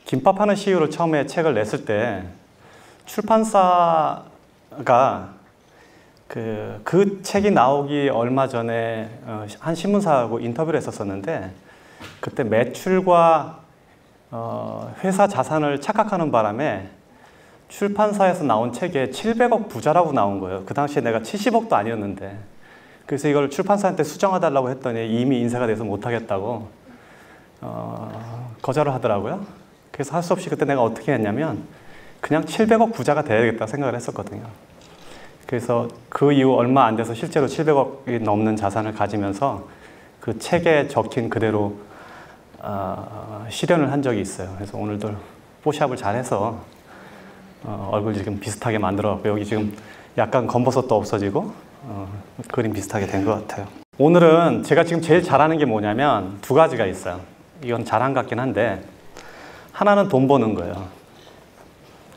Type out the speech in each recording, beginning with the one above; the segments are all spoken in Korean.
김밥하는 CEO를 처음에 책을 냈을 때 출판사가 그 책이 나오기 얼마 전에 한 신문사하고 인터뷰를 했었는데, 그때 매출과 회사 자산을 착각하는 바람에 출판사에서 나온 책에 700억 부자라고 나온 거예요. 그 당시에 내가 70억도 아니었는데. 그래서 이걸 출판사한테 수정해달라고 했더니 이미 인쇄가 돼서 못하겠다고 거절을 하더라고요. 그래서 할 수 없이 그때 내가 어떻게 했냐면 그냥 700억 부자가 돼야겠다 생각을 했었거든요. 그래서 그 이후 얼마 안 돼서 실제로 700억이 넘는 자산을 가지면서 그 책에 적힌 그대로 실현을 한 적이 있어요. 그래서 오늘도 뽀샵을 잘해서 얼굴 지금 비슷하게 만들어갖고 여기 지금 약간 검버섯도 없어지고 그림 비슷하게 된 것 같아요. 오늘은 제가 지금 제일 잘하는 게 뭐냐면 두 가지가 있어요. 이건 자랑 같긴 한데, 하나는 돈 버는 거예요.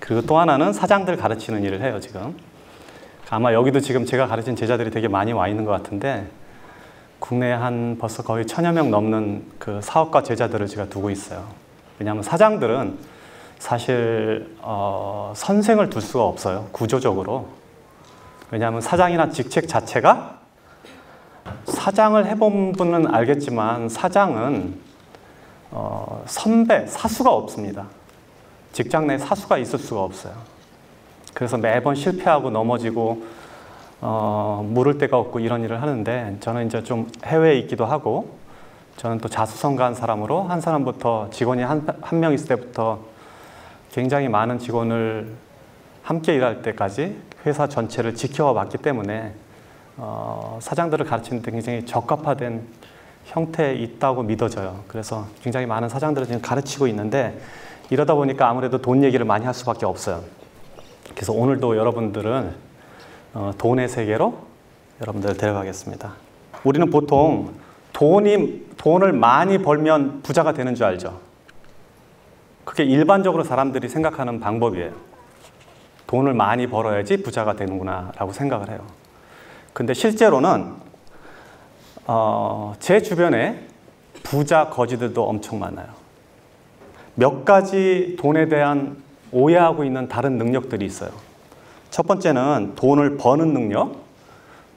그리고 또 하나는 사장들 가르치는 일을 해요. 지금 아마 여기도 지금 제가 가르친 제자들이 되게 많이 와 있는 것 같은데, 국내에 한 벌써 거의 1000여 명 넘는 그 사업가 제자들을 제가 두고 있어요. 왜냐하면 사장들은 사실 선생을 둘 수가 없어요, 구조적으로. 왜냐하면 사장이나 직책 자체가, 사장을 해본 분은 알겠지만 사장은 선배, 사수가 없습니다. 직장 내에 사수가 있을 수가 없어요. 그래서 매번 실패하고 넘어지고 물을 데가 없고 이런 일을 하는데, 저는 이제 좀 해외에 있기도 하고, 저는 또 자수성가한 사람으로 한 사람부터, 직원이 한 명 있을 때부터 굉장히 많은 직원을 함께 일할 때까지 회사 전체를 지켜와 봤기 때문에 사장들을 가르치는 데 굉장히 적합화된 형태에 있다고 믿어져요. 그래서 굉장히 많은 사장들을 지금 가르치고 있는데, 이러다 보니까 아무래도 돈 얘기를 많이 할 수밖에 없어요. 그래서 오늘도 여러분들은 돈의 세계로 여러분들을 데려가겠습니다. 우리는 보통 돈을 많이 벌면 부자가 되는 줄 알죠? 그게 일반적으로 사람들이 생각하는 방법이에요. 돈을 많이 벌어야지 부자가 되는구나 라고 생각을 해요. 근데 실제로는 제 주변에 부자 거지들도 엄청 많아요. 몇 가지 돈에 대한 오해하고 있는 다른 능력들이 있어요. 첫 번째는 돈을 버는 능력,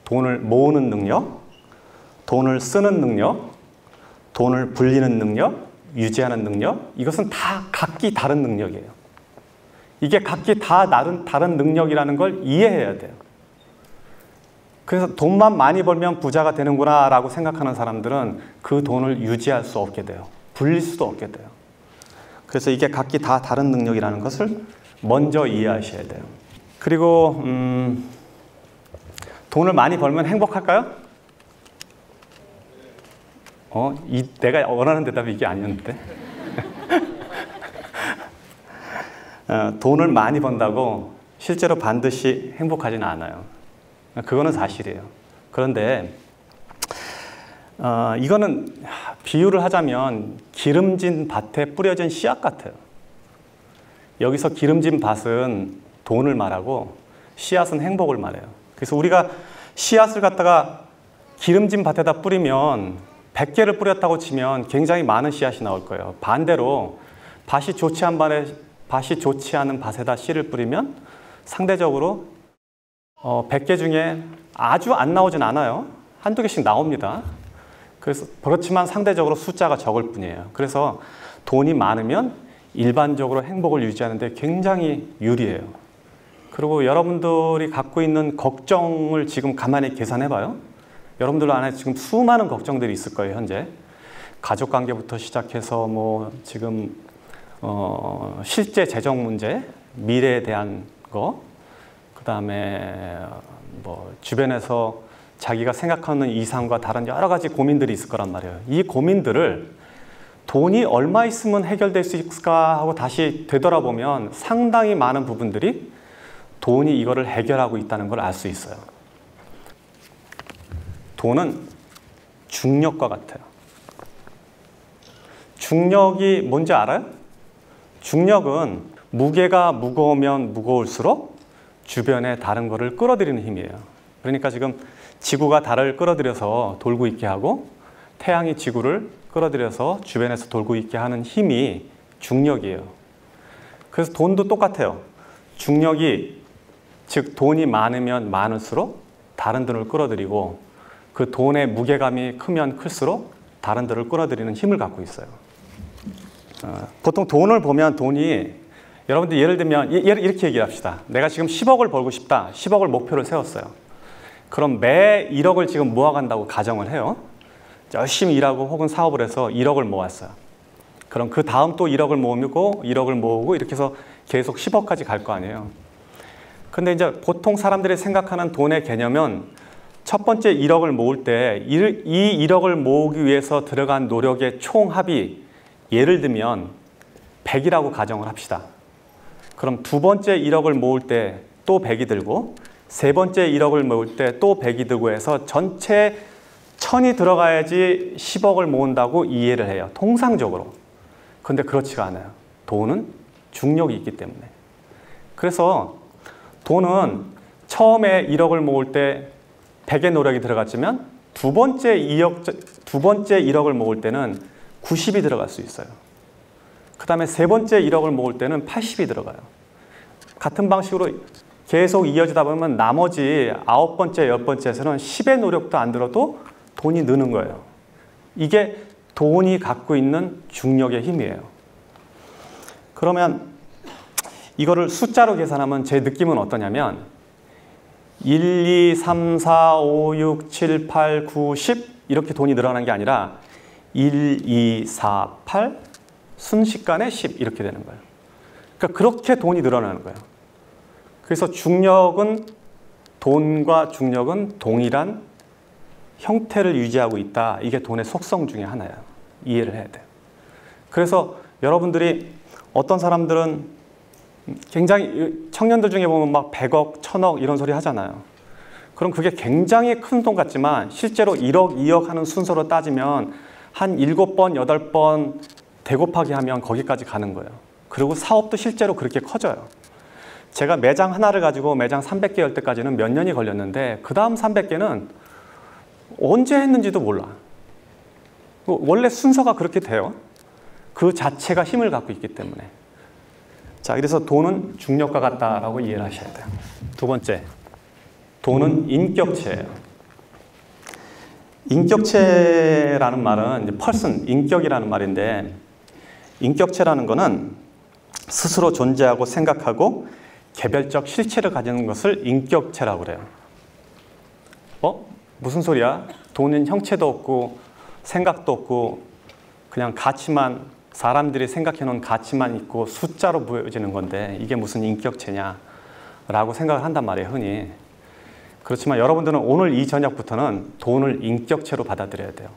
돈을 모으는 능력, 돈을 쓰는 능력, 돈을 불리는 능력, 유지하는 능력. 이것은 다 각기 다른 능력이에요. 이게 각기 다 다른 능력이라는 걸 이해해야 돼요. 그래서 돈만 많이 벌면 부자가 되는구나 라고 생각하는 사람들은 그 돈을 유지할 수 없게 돼요. 불릴 수도 없게 돼요. 그래서 이게 각기 다 다른 능력이라는 것을 먼저 이해하셔야 돼요. 그리고 돈을 많이 벌면 행복할까요? 내가 원하는 대답이 이게 아니었는데. 돈을 많이 번다고 실제로 반드시 행복하지는 않아요. 그거는 사실이에요. 그런데 이거는 비유를 하자면 기름진 밭에 뿌려진 씨앗 같아요. 여기서 기름진 밭은 돈을 말하고 씨앗은 행복을 말해요. 그래서 우리가 씨앗을 갖다가 기름진 밭에다 뿌리면 100개를 뿌렸다고 치면 굉장히 많은 씨앗이 나올 거예요. 반대로 밭이 좋지 않은 밭에다 씨를 뿌리면 상대적으로 100개 중에 아주 안 나오진 않아요. 한두 개씩 나옵니다. 그래서 그렇지만 상대적으로 숫자가 적을 뿐이에요. 그래서 돈이 많으면 일반적으로 행복을 유지하는 데 굉장히 유리해요. 그리고 여러분들이 갖고 있는 걱정을 지금 가만히 계산해 봐요. 여러분들 안에 지금 수많은 걱정들이 있을 거예요. 현재 가족관계부터 시작해서 뭐 지금 실제 재정 문제, 미래에 대한 거, 그 다음에 뭐 주변에서 자기가 생각하는 이상과 다른 여러 가지 고민들이 있을 거란 말이에요. 이 고민들을 돈이 얼마 있으면 해결될 수 있을까 하고 다시 되돌아보면 상당히 많은 부분들이 돈이 이거를 해결하고 있다는 걸 알 수 있어요. 돈은 중력과 같아요. 중력이 뭔지 알아요? 중력은 무게가 무거우면 무거울수록 주변에 다른 거를 끌어들이는 힘이에요. 그러니까 지금 지구가 달을 끌어들여서 돌고 있게 하고 태양이 지구를 끌어들여서 주변에서 돌고 있게 하는 힘이 중력이에요. 그래서 돈도 똑같아요. 중력이, 즉 돈이 많으면 많을수록 다른 돈을 끌어들이고 그 돈의 무게감이 크면 클수록 다른 돈을 끌어들이는 힘을 갖고 있어요. 보통 돈을 보면 돈이, 여러분들 예를 들면 이렇게 얘기합시다. 내가 지금 10억을 벌고 싶다. 10억을 목표를 세웠어요. 그럼 매 1억을 지금 모아간다고 가정을 해요. 열심히 일하고 혹은 사업을 해서 1억을 모았어요. 그럼 그 다음 또 1억을 모으고 1억을 모으고 이렇게 해서 계속 10억까지 갈 거 아니에요. 근데 이제 보통 사람들이 생각하는 돈의 개념은 첫 번째 1억을 모을 때 이 1억을 모으기 위해서 들어간 노력의 총합이 예를 들면 100이라고 가정을 합시다. 그럼 두 번째 1억을 모을 때 또 100이 들고 세 번째 1억을 모을 때 또 100이 들고 해서 전체 1000이 들어가야지 10억을 모은다고 이해를 해요. 통상적으로. 근데 그렇지가 않아요. 돈은 중력이 있기 때문에. 그래서 돈은 처음에 1억을 모을 때 100의 노력이 들어갔지만 두 번째 1억을 모을 때는 90이 들어갈 수 있어요. 그 다음에 세 번째 1억을 모을 때는 80이 들어가요. 같은 방식으로 계속 이어지다 보면 나머지 9번째, 10번째에서는 10의 노력도 안 들어도 돈이 느는 거예요. 이게 돈이 갖고 있는 중력의 힘이에요. 그러면 이거를 숫자로 계산하면 제 느낌은 어떠냐면 1, 2, 3, 4, 5, 6, 7, 8, 9, 10 이렇게 돈이 늘어나는 게 아니라 1, 2, 4, 8 순식간에 10 이렇게 되는 거예요. 그러니까 그렇게 돈이 늘어나는 거예요. 그래서 돈과 중력은 동일한 형태를 유지하고 있다. 이게 돈의 속성 중에 하나예요. 이해를 해야 돼요. 그래서 여러분들이 어떤 사람들은 굉장히 청년들 중에 보면 막 100억, 1000억 이런 소리 하잖아요. 그럼 그게 굉장히 큰 돈 같지만 실제로 1억, 2억 하는 순서로 따지면 한 7번, 8번 대곱하기 하면 거기까지 가는 거예요. 그리고 사업도 실제로 그렇게 커져요. 제가 매장 하나를 가지고 매장 300개 열 때까지는 몇 년이 걸렸는데 그 다음 300개는 언제 했는지도 몰라. 원래 순서가 그렇게 돼요. 그 자체가 힘을 갖고 있기 때문에. 자, 그래서 돈은 중력과 같다라고 이해를 하셔야 돼요. 두 번째, 돈은 인격체예요. 인격체라는 말은 이제 person, 인격이라는 말인데 인격체라는 거는 스스로 존재하고 생각하고 개별적 실체를 가지는 것을 인격체라고 그래요. 무슨 소리야? 돈은 형체도 없고 생각도 없고 그냥 가치만, 사람들이 생각해 놓은 가치만 있고 숫자로 보여지는 건데 이게 무슨 인격체냐 라고 생각을 한단 말이에요, 흔히. 그렇지만 여러분들은 오늘 이 저녁부터는 돈을 인격체로 받아들여야 돼요.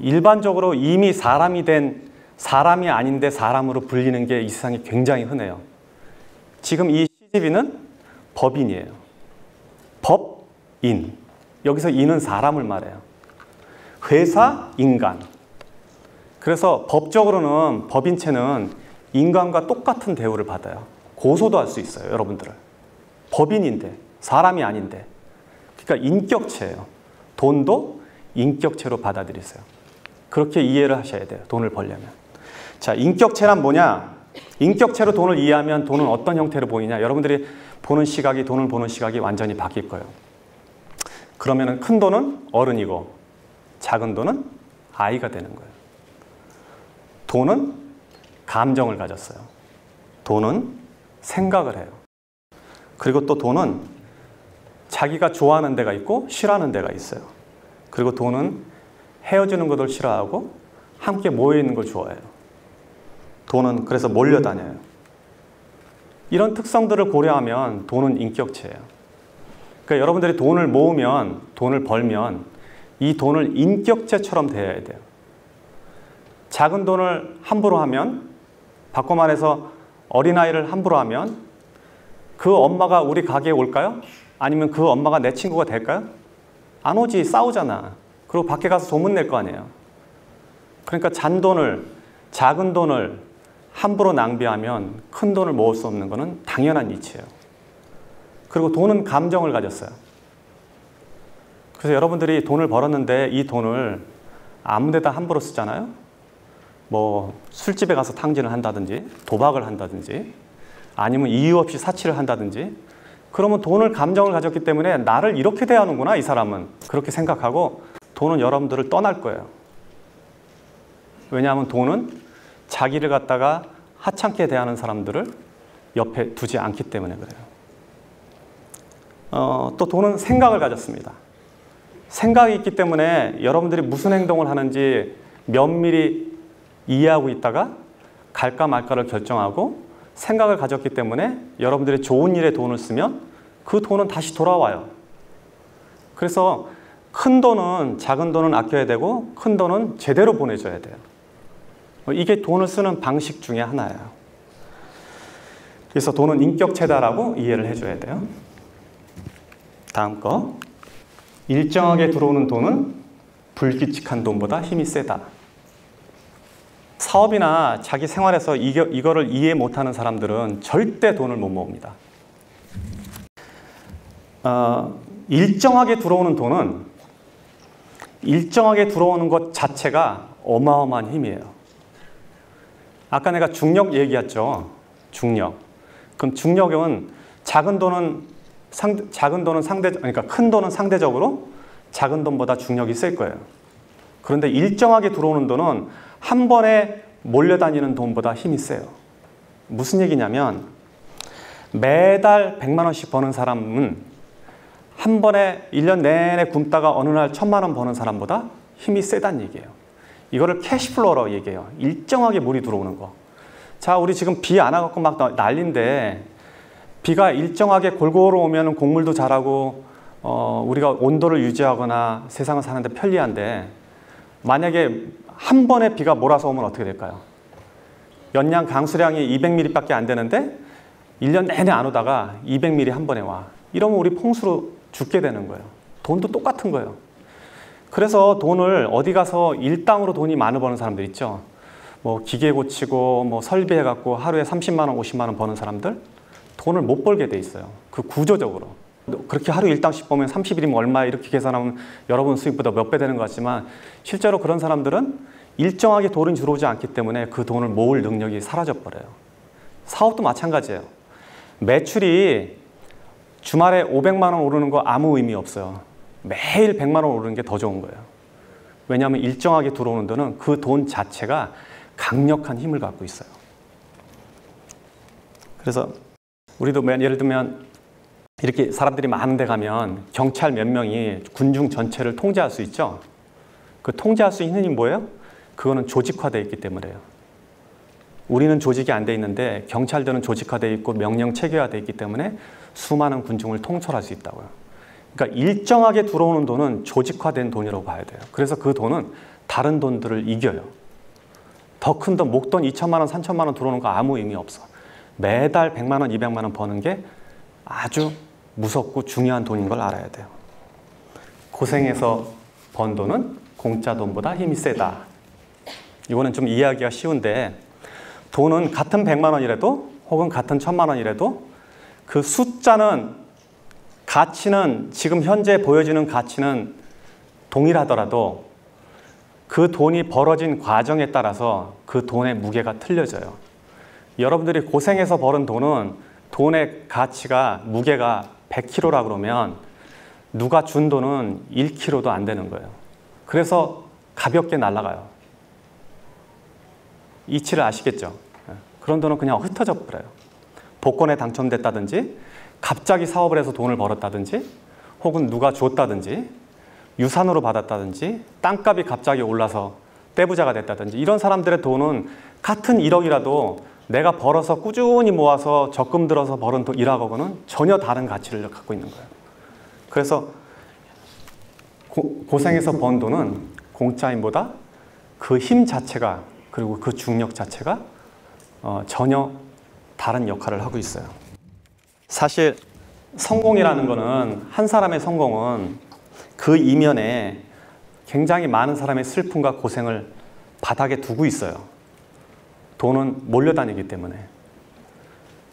일반적으로 이미 사람이 아닌데 사람으로 불리는 게 이 세상에 굉장히 흔해요. 지금 이 CGV는 법인이에요. 법인. 여기서 인은 사람을 말해요. 회사, 인간. 그래서 법적으로는 법인체는 인간과 똑같은 대우를 받아요. 고소도 할 수 있어요, 여러분들을. 법인인데, 사람이 아닌데. 그러니까 인격체예요. 돈도 인격체로 받아들이세요. 그렇게 이해를 하셔야 돼요, 돈을 벌려면. 자, 인격체란 뭐냐? 인격체로 돈을 이해하면 돈은 어떤 형태로 보이냐? 여러분들이 돈을 보는 시각이 완전히 바뀔 거예요. 그러면 큰 돈은 어른이고 작은 돈은 아이가 되는 거예요. 돈은 감정을 가졌어요. 돈은 생각을 해요. 그리고 또 돈은 자기가 좋아하는 데가 있고 싫어하는 데가 있어요. 그리고 돈은 헤어지는 것을 싫어하고 함께 모여있는 걸 좋아해요. 돈은 그래서 몰려다녀요. 이런 특성들을 고려하면 돈은 인격체예요. 그러니까 여러분들이 돈을 모으면, 돈을 벌면 이 돈을 인격체처럼 대해야 돼요. 작은 돈을 함부로 하면, 바꿔 말해서 어린아이를 함부로 하면 그 엄마가 우리 가게에 올까요? 아니면 그 엄마가 내 친구가 될까요? 안 오지, 싸우잖아. 그리고 밖에 가서 소문낼 거 아니에요. 그러니까 잔돈을, 작은 돈을 함부로 낭비하면 큰 돈을 모을 수 없는 것은 당연한 이치예요. 그리고 돈은 감정을 가졌어요. 그래서 여러분들이 돈을 벌었는데 이 돈을 아무 데다 함부로 쓰잖아요. 뭐 술집에 가서 탕진을 한다든지 도박을 한다든지 아니면 이유 없이 사치를 한다든지 그러면 돈을 감정을 가졌기 때문에 나를 이렇게 대하는구나 이 사람은 그렇게 생각하고 돈은 여러분들을 떠날 거예요. 왜냐하면 돈은 자기를 갖다가 하찮게 대하는 사람들을 옆에 두지 않기 때문에 그래요. 또 돈은 생각을 가졌습니다. 생각이 있기 때문에 여러분들이 무슨 행동을 하는지 면밀히 이해하고 있다가 갈까 말까를 결정하고 생각을 가졌기 때문에 여러분들이 좋은 일에 돈을 쓰면 그 돈은 다시 돌아와요. 그래서 큰 돈은 작은 돈은 아껴야 되고 큰 돈은 제대로 보내줘야 돼요. 이게 돈을 쓰는 방식 중에 하나예요. 그래서 돈은 인격체다라고 이해를 해줘야 돼요. 다음 거. 일정하게 들어오는 돈은 불규칙한 돈보다 힘이 세다. 사업이나 자기 생활에서 이거를 이해 못하는 사람들은 절대 돈을 못 모읍니다. 일정하게 들어오는 돈은 일정하게 들어오는 것 자체가 어마어마한 힘이에요. 아까 내가 중력 얘기했죠. 중력. 그럼 중력은 그러니까 큰 돈은 상대적으로 작은 돈보다 중력이 셀 거예요. 그런데 일정하게 들어오는 돈은 한 번에 몰려다니는 돈보다 힘이 세요. 무슨 얘기냐면 매달 100만 원씩 버는 사람은 한 번에 1년 내내 굶다가 어느 날 1000만 원 버는 사람보다 힘이 세다는 얘기예요. 이거를 캐시플로우라고 얘기해요. 일정하게 물이 들어오는 거. 자, 우리 지금 비 안 와갖고 막 난리인데 비가 일정하게 골고루 오면 곡물도 자라고 우리가 온도를 유지하거나 세상을 사는데 편리한데 만약에 한 번에 비가 몰아서 오면 어떻게 될까요? 연량 강수량이 200mm 밖에 안 되는데 1년 내내 안 오다가 200mm 한 번에 와. 이러면 우리 풍수로 죽게 되는 거예요. 돈도 똑같은 거예요. 그래서 돈을 어디 가서 일당으로 돈이 많이 버는 사람들 있죠. 뭐 기계 고치고 뭐 설비해갖고 하루에 30만 원, 50만 원 버는 사람들 돈을 못 벌게 돼 있어요. 그 구조적으로. 그렇게 하루 일당씩 보면 30일이면 얼마 이렇게 계산하면 여러분 수입보다 몇 배 되는 것 같지만 실제로 그런 사람들은 일정하게 돈이 들어오지 않기 때문에 그 돈을 모을 능력이 사라져버려요. 사업도 마찬가지예요. 매출이 주말에 500만 원 오르는 거 아무 의미 없어요. 매일 100만 원 오르는 게 더 좋은 거예요. 왜냐하면 일정하게 들어오는 돈은 그 돈 자체가 강력한 힘을 갖고 있어요. 그래서 우리도 예를 들면 이렇게 사람들이 많은 데 가면 경찰 몇 명이 군중 전체를 통제할 수 있죠. 그 통제할 수 있는 힘이 뭐예요? 그거는 조직화되어 있기 때문에요. 우리는 조직이 안 돼 있는데 경찰들은 조직화되어 있고 명령 체계화되어 있기 때문에 수많은 군중을 통솔할 수 있다고요. 그러니까 일정하게 들어오는 돈은 조직화된 돈이라고 봐야 돼요. 그래서 그 돈은 다른 돈들을 이겨요. 더 큰 돈, 목돈 2천만 원, 3천만 원 들어오는 거 아무 의미 없어. 매달 100만 원, 200만 원 버는 게 아주 무섭고 중요한 돈인 걸 알아야 돼요. 고생해서 번 돈은 공짜 돈보다 힘이 세다. 이거는 좀 이해하기가 쉬운데 돈은 같은 100만 원이라도 혹은 같은 1000만 원이라도 그 숫자는 가치는 지금 현재 보여지는 가치는 동일하더라도 그 돈이 벌어진 과정에 따라서 그 돈의 무게가 틀려져요. 여러분들이 고생해서 벌은 돈은 돈의 가치가 무게가 100kg라 그러면 누가 준 돈은 1kg도 안 되는 거예요. 그래서 가볍게 날아가요. 이치를 아시겠죠? 그런 돈은 그냥 흩어져 버려요. 복권에 당첨됐다든지 갑자기 사업을 해서 돈을 벌었다든지 혹은 누가 줬다든지 유산으로 받았다든지 땅값이 갑자기 올라서 떼부자가 됐다든지 이런 사람들의 돈은 같은 1억이라도 내가 벌어서 꾸준히 모아서 적금 들어서 벌은 돈이라고는 전혀 다른 가치를 갖고 있는 거예요. 그래서 고생해서 번 돈은 공짜임보다 그 힘 자체가 그리고 그 중력 자체가 전혀 다른 역할을 하고 있어요. 사실 성공이라는 거는 한 사람의 성공은 그 이면에 굉장히 많은 사람의 슬픔과 고생을 바닥에 두고 있어요. 돈은 몰려다니기 때문에.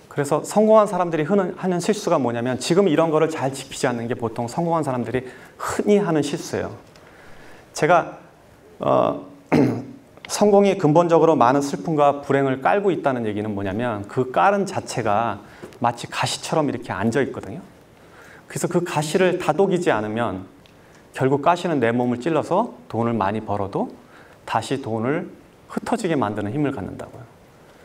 그래서 성공한 사람들이 하는 실수가 뭐냐면 지금 이런 거를 잘 지키지 않는 게 보통 성공한 사람들이 흔히 하는 실수예요. 제가 성공이 근본적으로 많은 슬픔과 불행을 깔고 있다는 얘기는 뭐냐면 그 깔은 자체가 마치 가시처럼 이렇게 앉아 있거든요. 그래서 그 가시를 다독이지 않으면 결국 가시는 내 몸을 찔러서 돈을 많이 벌어도 다시 돈을 흩어지게 만드는 힘을 갖는다고요.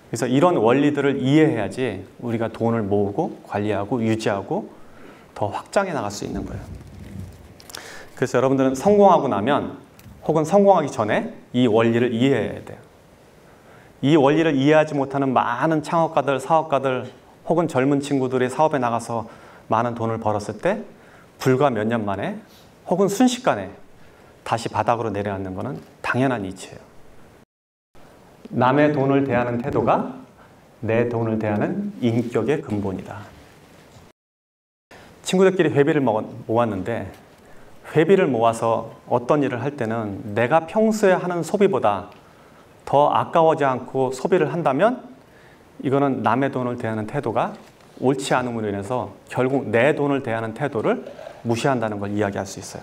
그래서 이런 원리들을 이해해야지 우리가 돈을 모으고 관리하고 유지하고 더 확장해 나갈 수 있는 거예요. 그래서 여러분들은 성공하고 나면 혹은 성공하기 전에 이 원리를 이해해야 돼요. 이 원리를 이해하지 못하는 많은 창업가들, 사업가들 혹은 젊은 친구들이 사업에 나가서 많은 돈을 벌었을 때 불과 몇 년 만에 혹은 순식간에 다시 바닥으로 내려앉는 것은 당연한 이치예요. 남의 돈을 대하는 태도가 내 돈을 대하는 인격의 근본이다. 친구들끼리 회비를 모았는데 회비를 모아서 어떤 일을 할 때는 내가 평소에 하는 소비보다 더 아까워지 않고 소비를 한다면 이거는 남의 돈을 대하는 태도가 옳지 않음으로 인해서 결국 내 돈을 대하는 태도를 무시한다는 걸 이야기할 수 있어요.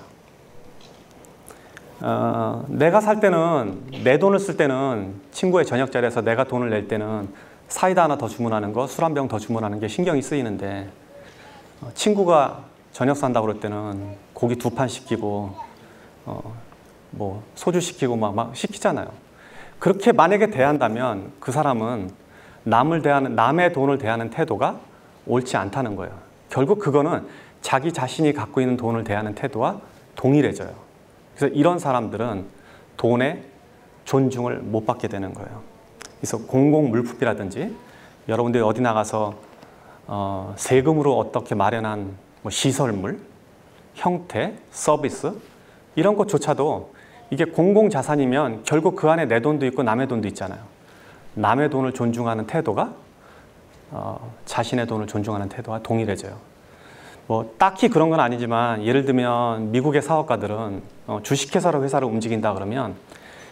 내가 살 때는 내 돈을 쓸 때는 친구의 저녁 자리에서 내가 돈을 낼 때는 사이다 하나 더 주문하는 거, 술 한 병 더 주문하는 게 신경이 쓰이는데 친구가 저녁 산다고 그럴 때는 고기 2판 시키고 뭐 소주 시키고 막 시키잖아요. 그렇게 만약에 대한다면 그 사람은 남의 돈을 대하는 태도가 옳지 않다는 거예요. 결국 그거는 자기 자신이 갖고 있는 돈을 대하는 태도와 동일해져요. 그래서 이런 사람들은 돈에 존중을 못 받게 되는 거예요. 그래서 공공물품이라든지 여러분들이 어디 나가서 세금으로 어떻게 마련한 뭐 시설물, 형태, 서비스 이런 것조차도 이게 공공자산이면 결국 그 안에 내 돈도 있고 남의 돈도 있잖아요. 남의 돈을 존중하는 태도가 자신의 돈을 존중하는 태도와 동일해져요. 뭐 딱히 그런 건 아니지만 예를 들면 미국의 사업가들은 주식회사로 회사를 움직인다 그러면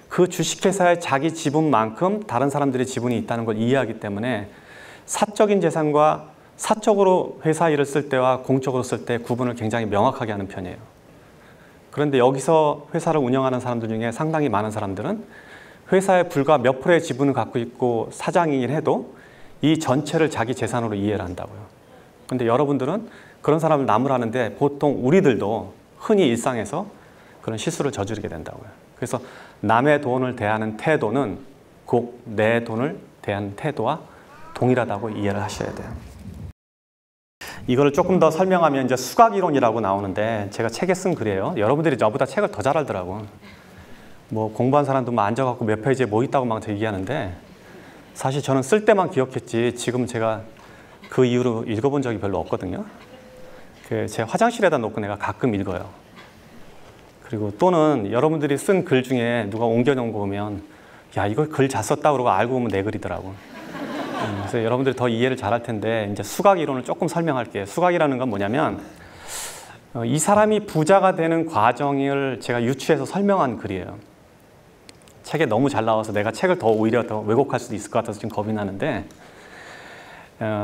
그 주식회사의 자기 지분만큼 다른 사람들의 지분이 있다는 걸 이해하기 때문에 사적인 재산과 사적으로 회사 일을 쓸 때와 공적으로 쓸 때 구분을 굉장히 명확하게 하는 편이에요. 그런데 여기서 회사를 운영하는 사람들 중에 상당히 많은 사람들은 회사에 불과 몇 프로의 지분을 갖고 있고 사장이긴 해도 이 전체를 자기 재산으로 이해를 한다고요. 그런데 여러분들은 그런 사람을 나무라는데 보통 우리들도 흔히 일상에서 그런 실수를 저지르게 된다고요. 그래서 남의 돈을 대하는 태도는 꼭 내 돈을 대하는 태도와 동일하다고 이해를 하셔야 돼요. 이거를 조금 더 설명하면 이제 수학이론이라고 나오는데 제가 책에 쓴 글이에요. 여러분들이 저보다 책을 더 잘 알더라고. 뭐 공부한 사람도 막 앉아갖고 몇 페이지에 뭐 있다고 막 얘기하는데 사실 저는 쓸 때만 기억했지 지금 제가 그 이후로 읽어본 적이 별로 없거든요. 제 화장실에다 놓고 내가 가끔 읽어요. 그리고 또는 여러분들이 쓴 글 중에 누가 옮겨놓은 거 보면 야 이거 글 잘 썼다 그러고 알고 보면 내 글이더라고. 그래서 여러분들이 더 이해를 잘할 텐데 이제 수학 이론을 조금 설명할게요. 수학이라는 건 뭐냐면 이 사람이 부자가 되는 과정을 제가 유추해서 설명한 글이에요. 책에 너무 잘 나와서 내가 책을 오히려 더 왜곡할 수도 있을 것 같아서 지금 겁이 나는데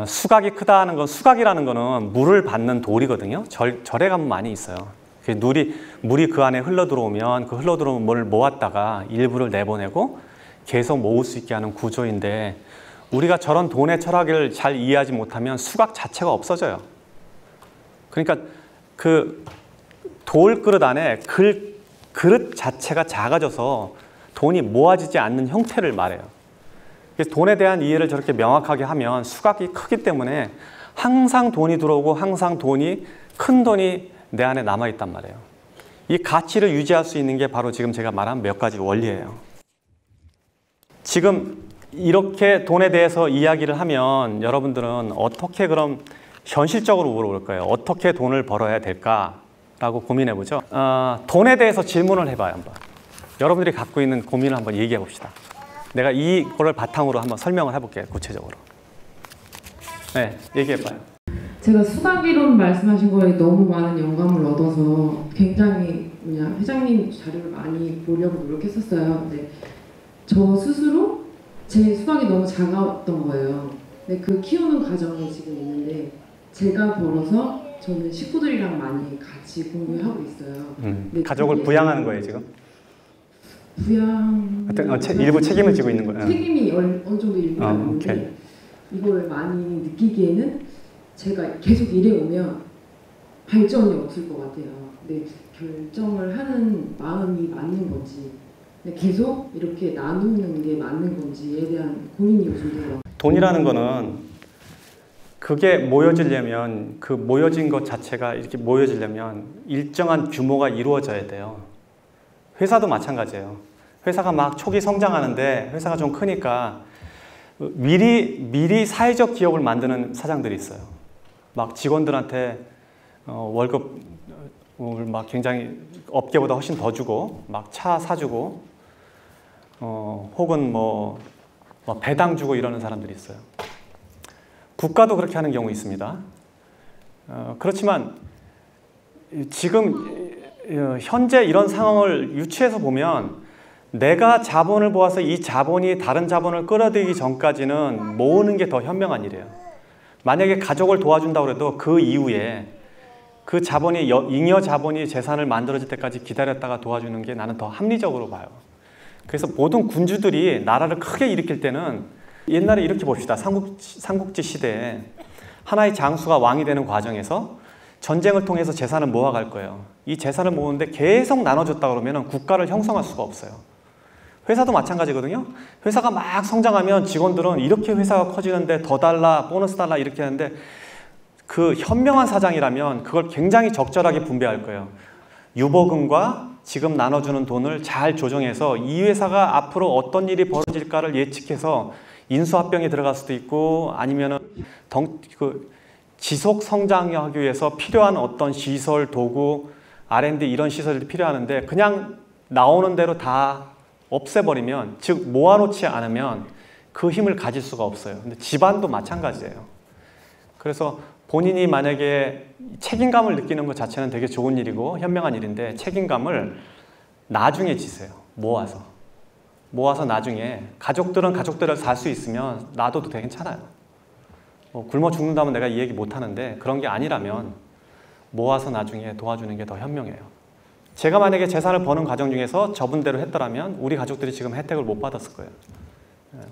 수각이 크다는 건 수각이라는 거는 물을 받는 돌이거든요. 절에 가면 많이 있어요. 물이 그 안에 흘러 들어오면 그 흘러 들어오는 물을 모았다가 일부를 내보내고 계속 모을 수 있게 하는 구조인데 우리가 저런 돈의 철학을 잘 이해하지 못하면 수각 자체가 없어져요. 그러니까 그 돌 그릇 안에 그릇 자체가 작아져서 돈이 모아지지 않는 형태를 말해요. 그래서 돈에 대한 이해를 저렇게 명확하게 하면 수각이 크기 때문에 항상 돈이 들어오고 항상 큰 돈이 내 안에 남아있단 말이에요. 이 가치를 유지할 수 있는 게 바로 지금 제가 말한 몇 가지 원리예요. 지금 이렇게 돈에 대해서 이야기를 하면 여러분들은 어떻게 그럼 현실적으로 물어볼 거예요. 어떻게 돈을 벌어야 될까라고 고민해보죠. 돈에 대해서 질문을 해봐요. 한번. 여러분들이 갖고 있는 고민을 한번 얘기해 봅시다. 내가 이거를 바탕으로 한번 설명을 해볼게요. 구체적으로. 네, 얘기해봐요. 제가 수학이론 말씀하신 거에 너무 많은 영감을 얻어서 굉장히 회장님 자료를 많이 보려고 노력했었어요. 근데 저 스스로 제 수학이 너무 작았던 거예요. 근데 그 키우는 과정이 지금 있는데 제가 벌어서 저는 식구들이랑 많이 같이 공부하고 있어요. 가족을 부양하는 거예요 지금? 부양 일부 책임을 지고 있는 거예요. 책임이 어느 정도 일부가 있는데 이걸 많이 느끼기에는 제가 계속 일해오면 발전이 없을 것 같아요. 근데 결정을 하는 마음이 맞는 건지, 계속 이렇게 나누는 게 맞는 건지에 대한 고민이 요즘 들어요. 돈이라는 거는 그게 모여지려면, 그 모여진 것 자체가 이렇게 모여지려면 일정한 규모가 이루어져야 돼요. 회사도 마찬가지예요. 회사가 막 초기 성장하는데 회사가 좀 크니까 미리 사회적 기업을 만드는 사장들이 있어요. 막 직원들한테 월급을 막 굉장히 업계보다 훨씬 더 주고 막 차 사주고 혹은 뭐 배당 주고 이러는 사람들이 있어요. 국가도 그렇게 하는 경우 있습니다. 그렇지만 지금 현재 이런 상황을 유추해서 보면 내가 자본을 모아서 이 자본이 다른 자본을 끌어들이기 전까지는 모으는 게 더 현명한 일이에요. 만약에 가족을 도와준다고 해도 그 이후에 그 자본이 잉여 자본이 재산을 만들어질 때까지 기다렸다가 도와주는 게 나는 더 합리적으로 봐요. 그래서 모든 군주들이 나라를 크게 일으킬 때는 옛날에 이렇게 봅시다. 삼국지 시대에 하나의 장수가 왕이 되는 과정에서 전쟁을 통해서 재산을 모아갈 거예요. 이 재산을 모으는데 계속 나눠줬다 그러면 국가를 형성할 수가 없어요. 회사도 마찬가지거든요. 회사가 막 성장하면 직원들은 이렇게 회사가 커지는데 더 달라, 보너스 달라 이렇게 하는데 그 현명한 사장이라면 그걸 굉장히 적절하게 분배할 거예요. 유보금과 지금 나눠주는 돈을 잘 조정해서 이 회사가 앞으로 어떤 일이 벌어질까를 예측해서 인수합병에 들어갈 수도 있고 아니면은 지속 성장하기 위해서 필요한 어떤 시설, 도구, R&D 이런 시설이 필요하는데 그냥 나오는 대로 다 없애버리면, 즉 모아놓지 않으면 그 힘을 가질 수가 없어요. 근데 집안도 마찬가지예요. 그래서 본인이 만약에 책임감을 느끼는 것 자체는 되게 좋은 일이고 현명한 일인데 책임감을 나중에 지세요. 모아서 나중에 가족들은 가족들을 살 수 있으면 놔둬도 되게 괜찮아요. 굶어 죽는다면 내가 이 얘기 못 하는데 그런 게 아니라면 모아서 나중에 도와주는 게 더 현명해요. 제가 만약에 재산을 버는 과정 중에서 저분대로 했더라면 우리 가족들이 지금 혜택을 못 받았을 거예요.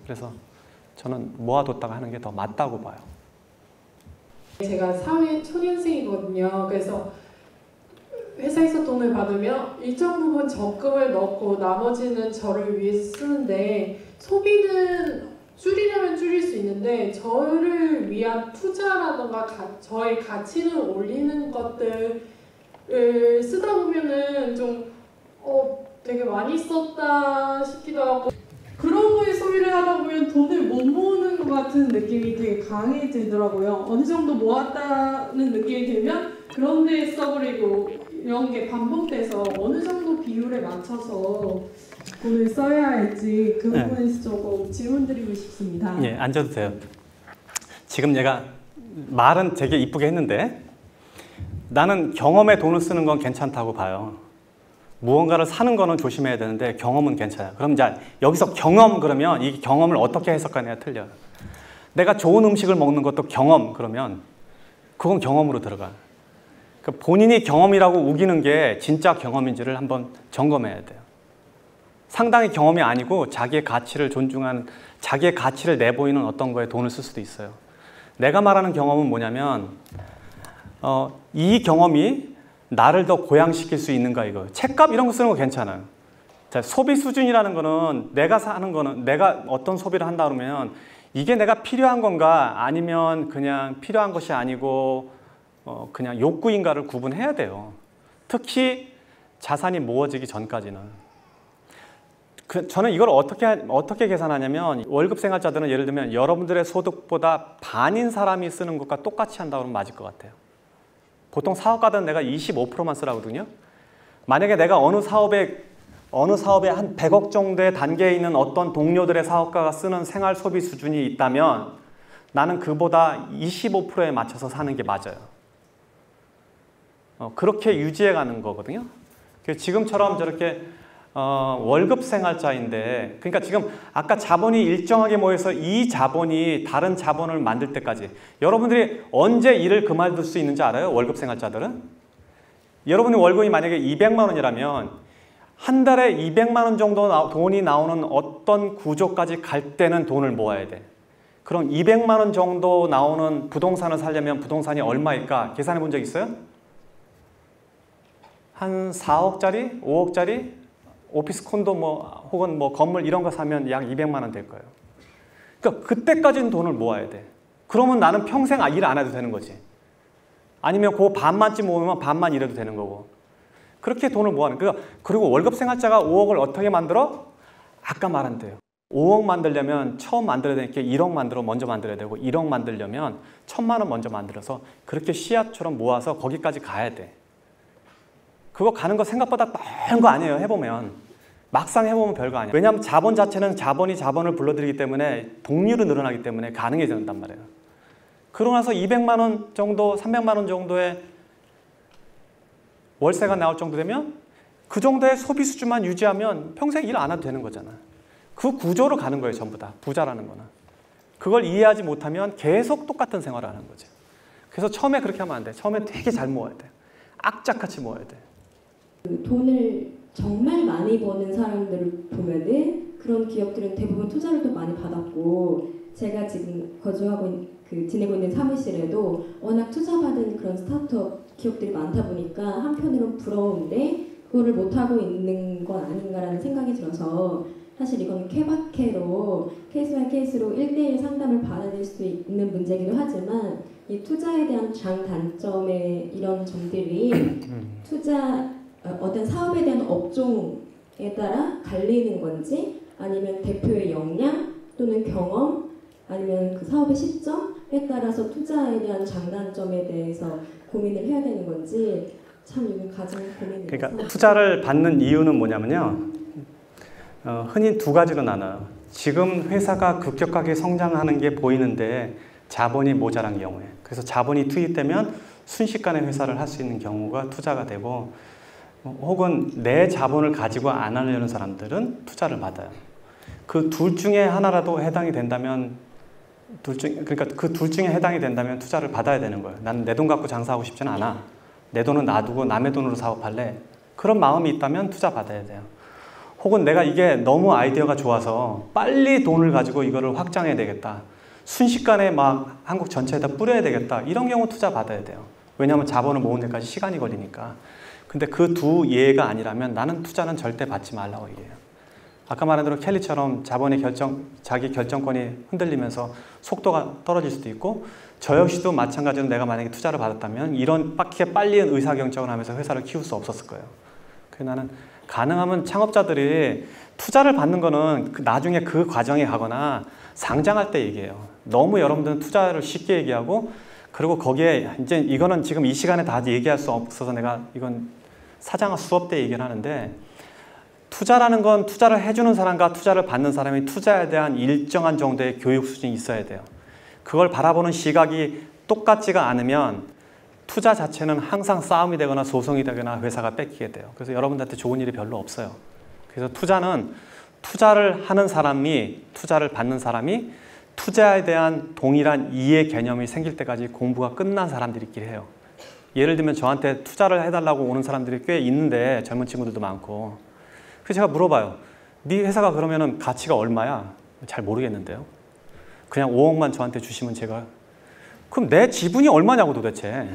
그래서 저는 모아뒀다가 하는 게 더 맞다고 봐요. 제가 사회 초년생이거든요. 그래서 회사에서 돈을 받으면 일정 부분 적금을 넣고 나머지는 저를 위해서 쓰는데 소비는 줄이려면 줄일 수 있는데 저를 위한 투자라던가 저의 가치를 올리는 것들을 쓰다 보면은 좀 되게 많이 썼다 싶기도 하고 그런 거에 소비를 하다 보면 돈을 못 모으는 것 같은 느낌이 되게 강해지더라고요. 어느 정도 모았다는 느낌이 들면 그런 데에 써버리고 이런 게 반복돼서 어느 정도 비율에 맞춰서 돈을 써야 할지 그 부분에서 조금 질문드리고 싶습니다. 예, 앉아도 돼요. 지금 얘가 말은 되게 이쁘게 했는데 나는 경험에 돈을 쓰는 건 괜찮다고 봐요. 무언가를 사는 거는 조심해야 되는데 경험은 괜찮아요. 그럼 이제 여기서 경험 그러면 이 경험을 어떻게 해석하느냐 틀려요. 내가 좋은 음식을 먹는 것도 경험 그러면 그건 경험으로 들어가. 그러니까 본인이 경험이라고 우기는 게 진짜 경험인지를 한번 점검해야 돼요. 상당히 경험이 아니고 자기의 가치를 존중하는, 자기의 가치를 내보이는 어떤 거에 돈을 쓸 수도 있어요. 내가 말하는 경험은 뭐냐면 이 경험이 나를 더 고양시킬 수 있는가 이거. 책값 이런 거 쓰는 거 괜찮아요. 자, 소비 수준이라는 거는 내가 사는 거는 내가 어떤 소비를 한다 그러면 이게 내가 필요한 건가 아니면 그냥 필요한 것이 아니고 그냥 욕구인가를 구분해야 돼요. 특히 자산이 모아지기 전까지는. 저는 이걸 어떻게 계산하냐면 월급 생활자들은 예를 들면 여러분들의 소득보다 반인 사람이 쓰는 것과 똑같이 한다 그러면 맞을 것 같아요. 보통 사업가들은 내가 25%만 쓰라거든요. 만약에 내가 어느 사업에 한 100억 정도의 단계에 있는 어떤 동료들의 사업가가 쓰는 생활 소비 수준이 있다면 나는 그보다 25%에 맞춰서 사는 게 맞아요. 그렇게 유지해 가는 거거든요. 지금처럼 저렇게 월급 생활자인데, 그러니까 지금 아까 자본이 일정하게 모여서 이 자본이 다른 자본을 만들 때까지 여러분들이 언제 일을 그만둘 수 있는지 알아요? 월급 생활자들은? 여러분의 월급이 만약에 200만 원이라면 한 달에 200만 원 정도 돈이 나오는 어떤 구조까지 갈 때는 돈을 모아야 돼. 그럼 200만 원 정도 나오는 부동산을 사려면 부동산이 얼마일까? 계산해 본 적 있어요? 한 4억짜리, 5억짜리 오피스 콘도 뭐 혹은 뭐 건물 이런 거 사면 약 200만 원 될 거예요. 그러니까 그때까지는 돈을 모아야 돼. 그러면 나는 평생 일 안 해도 되는 거지. 아니면 그 반만쯤 모으면 반만 일해도 되는 거고. 그렇게 돈을 모아는 거예요. 그리고 월급 생활자가 5억을 어떻게 만들어? 아까 말한 대로 5억 만들려면 처음 만들어야 되는 게 1억 먼저 만들어야 되고 1억 만들려면 1,000만 원 먼저 만들어서 그렇게 씨앗처럼 모아서 거기까지 가야 돼. 그거 가는 거 생각보다 많은 거 아니에요. 해보면. 막상 해보면 별거 아니에요. 왜냐하면 자본 자체는 자본이 자본을 불러들이기 때문에 복리로 늘어나기 때문에 가능해진단 말이에요. 그러고 나서 200만 원 정도, 300만 원 정도의 월세가 나올 정도 되면 그 정도의 소비 수준만 유지하면 평생 일 안 해도 되는 거잖아. 그 구조로 가는 거예요. 전부 다. 부자라는 거는. 그걸 이해하지 못하면 계속 똑같은 생활을 하는 거죠. 그래서 처음에 그렇게 하면 안 돼. 처음에 되게 잘 모아야 돼. 악착같이 모아야 돼. 돈을 정말 많이 버는 사람들을 보면은 그런 기업들은 대부분 투자를 또 많이 받았고, 제가 지금 지내고 있는 사무실에도 워낙 투자받은 그런 스타트업 기업들이 많다 보니까 한편으로는 부러운데 그거를 못하고 있는 건 아닌가라는 생각이 들어서, 사실 이건 케바케로 케이스 바이 케이스로 1대1 상담을 받아낼 수 있는 문제이기도 하지만, 이 투자에 대한 장단점의 이런 점들이 어떤 사업에 대한 업종에 따라 갈리는 건지, 아니면 대표의 역량 또는 경험, 아니면 그 사업의 시점에 따라서 투자에 대한 장단점에 대해서 고민을 해야 되는 건지 참 이건 가장 고민이 돼서. 그러니까 투자를 받는 이유는 뭐냐면요. 흔히 두 가지로 나눠요. 지금 회사가 급격하게 성장하는 게 보이는데 자본이 모자란 경우에. 그래서 자본이 투입되면 순식간에 회사를 할 수 있는 경우가 투자가 되고, 혹은 내 자본을 가지고 안 하려는 사람들은 투자를 받아요. 그 둘 중에 하나라도 해당이 된다면 그러니까 그 둘 중에 해당이 된다면 투자를 받아야 되는 거예요. 나는 내 돈 갖고 장사하고 싶지는 않아. 내 돈은 놔두고 남의 돈으로 사업할래. 그런 마음이 있다면 투자 받아야 돼요. 혹은 내가 이게 너무 아이디어가 좋아서 빨리 돈을 가지고 이거를 확장해야 되겠다. 순식간에 막 한국 전체에다 뿌려야 되겠다. 이런 경우 투자 받아야 돼요. 왜냐하면 자본을 모으는 데까지 시간이 걸리니까. 근데 그 두 예가 아니라면 나는 투자는 절대 받지 말라고 얘기해요. 아까 말한 대로 켈리처럼 자본의 자기 결정권이 흔들리면서 속도가 떨어질 수도 있고, 저 역시도 마찬가지로 내가 만약에 투자를 받았다면 이런 빨리 의사결정을 하면서 회사를 키울 수 없었을 거예요. 그래서 나는 가능하면 창업자들이 투자를 받는 거는 나중에 그 과정에 가거나 상장할 때 얘기해요. 너무 여러분들은 투자를 쉽게 얘기하고, 그리고 거기에 이제 이거는 지금 이 시간에 다 얘기할 수 없어서 내가 이건 사장아 수업 때 얘기를 하는데, 투자라는 건 투자를 해주는 사람과 투자를 받는 사람이 투자에 대한 일정한 정도의 교육 수준이 있어야 돼요. 그걸 바라보는 시각이 똑같지가 않으면 투자 자체는 항상 싸움이 되거나 소송이 되거나 회사가 뺏기게 돼요. 그래서 여러분들한테 좋은 일이 별로 없어요. 그래서 투자는 투자를 하는 사람이, 투자를 받는 사람이 투자에 대한 동일한 이해 개념이 생길 때까지 공부가 끝난 사람들끼리 해요. 예를 들면 저한테 투자를 해달라고 오는 사람들이 꽤 있는데, 젊은 친구들도 많고. 그래서 제가 물어봐요. 네 회사가 그러면은 가치가 얼마야? 잘 모르겠는데요. 그냥 5억만 저한테 주시면 제가, 그럼 내 지분이 얼마냐고 도대체.